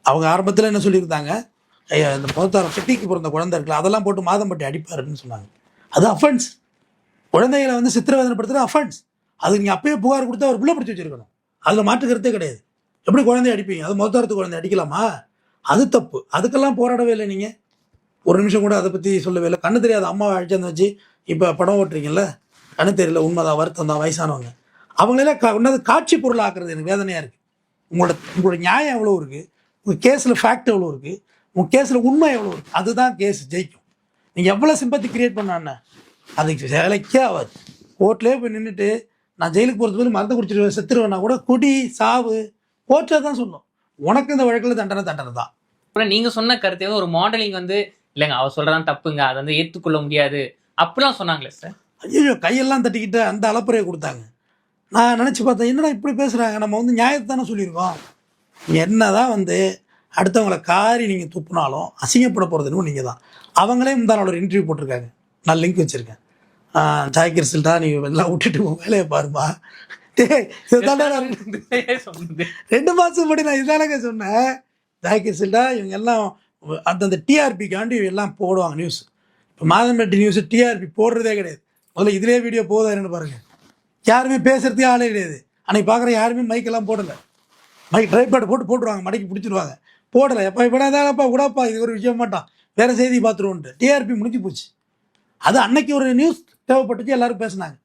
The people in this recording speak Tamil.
அவங்க ஆரம்பத்தில் என்ன சொல்லியிருந்தாங்க, ஐயா இந்த முகத்தாரம் செட்டிக்கு பிறந்த குழந்தை இருக்குல்ல அதெல்லாம் போட்டு மாதம்பட்டி அடிப்பாருன்னு சொன்னாங்க. அது அஃபென்ஸ். குழந்தைகளை வந்து சித்திரவதனைப்படுத்துறது அஃபென்ஸ். அதுக்கு நீங்கள் அப்பயே புகார் கொடுத்து அவர் புள்ள பிடிச்சி வச்சிருக்கணும். அதில் மாற்று கருத்தே கிடையாது. எப்படி குழந்தைய அடிப்பீங்க? அது முகத்தாரத்து குழந்தை அடிக்கலாமா? அது தப்பு. அதுக்கெல்லாம் போராடவே இல்லை நீங்கள். ஒரு நிமிஷம் கூட அதை பற்றி சொல்லவே இல்லை. கண்ணு தெரியாத அம்மாவை அழைச்சாந்து வச்சு இப்போ படம் ஓட்டுறீங்கல்ல, கண்ணு தெரியல, உண்மைதான், வருத்தம் தான், வயசானவங்க அவங்களெல்லாம் உன்னது காட்சி பொருள் ஆக்குறது எனக்கு வேதனையாக இருக்குது. உங்களோட நியாயம் எவ்வளோ இருக்குது, உங்கள் கேஸில் ஃபேக்ட் எவ்வளோ இருக்குது, உங்கள் கேஸில் உண்மை எவ்வளோ இருக்குது, அதுதான் கேஸ் ஜெயிக்கும். நீங்கள் எவ்வளோ சிம்பத்தி கிரியேட் பண்ணாண்ணே அதுக்கு வேலைக்கே ஆகாது. கோர்ட்லேயே போய் நின்றுட்டு நான் ஜெயிலுக்கு போகிறது போது மருந்து குடிச்சிட்டு செத்துருவேன்னா கூட குடி சாவு கோர்ட்டில் தான் சொல்லும். உனக்கு இந்த வழக்கில் தண்டனை தான். அப்புறம் நீங்க சொன்ன கருத்தை வந்து ஒரு மாடலிங் வந்து இல்லைங்க அவர் சொல்றதான் தப்புங்க, அதை வந்து ஏற்றுக்கொள்ள முடியாது அப்படிலாம் சொன்னாங்களே சார். ஐயோ கையெல்லாம் தட்டிக்கிட்டு அந்த அலப்புறையை கொடுத்தாங்க. நான் நினச்சி பார்த்தேன், என்னடா இப்படி பேசுகிறாங்க, நம்ம வந்து நியாயத்தை தானே சொல்லியிருக்கோம். என்ன தான் வந்து அடுத்தவங்களை காரி நீங்கள் துப்புனாலும் அசிங்கப்பட போகிறது நீங்கள் தான். அவங்களே முந்தான ஒரு இன்டர்வியூ போட்டிருக்காங்க, நான் லிங்க் வச்சுருக்கேன். ஜாக்கிர் சில்டா நீ எல்லாம் விட்டுட்டு வேலையை பாருமா. இதுதானே நான் 2 மாதம் முன்னாடி நான் இதானங்க சொன்னேன். ஜாக்கிர் சில்டா இவங்க எல்லாம் அந்தந்த டிஆர்பிக்காண்டி எல்லாம் போடுவாங்க நியூஸ். இப்போ மாதம்பட்டி நியூஸ் டிஆர்பி போடுறதே கிடையாது. முதல்ல இதிலே வீடியோ போதாருன்னு பாருங்கள். யாருமே பேசுகிறதுக்கே ஆளே கிடையாது. அன்றைக்கி பார்க்குற யாருமே மைக்கெல்லாம் போடலை. மைக் ட்ரைபேட் போட்டுருவாங்க, மடக்கி பிடிச்சிடுவாங்க. போடலை. எப்போ விடாதானப்பா விடாப்பா, இது ஒரு விஷயம் மாட்டான், வேறு செய்தி பார்த்துருவோன்ட்டு டிஆர்பி முடிஞ்சு போச்சு. அது அன்னைக்கு ஒரு நியூஸ் தேவைப்பட்டுச்சு, எல்லோரும் பேசுனாங்க.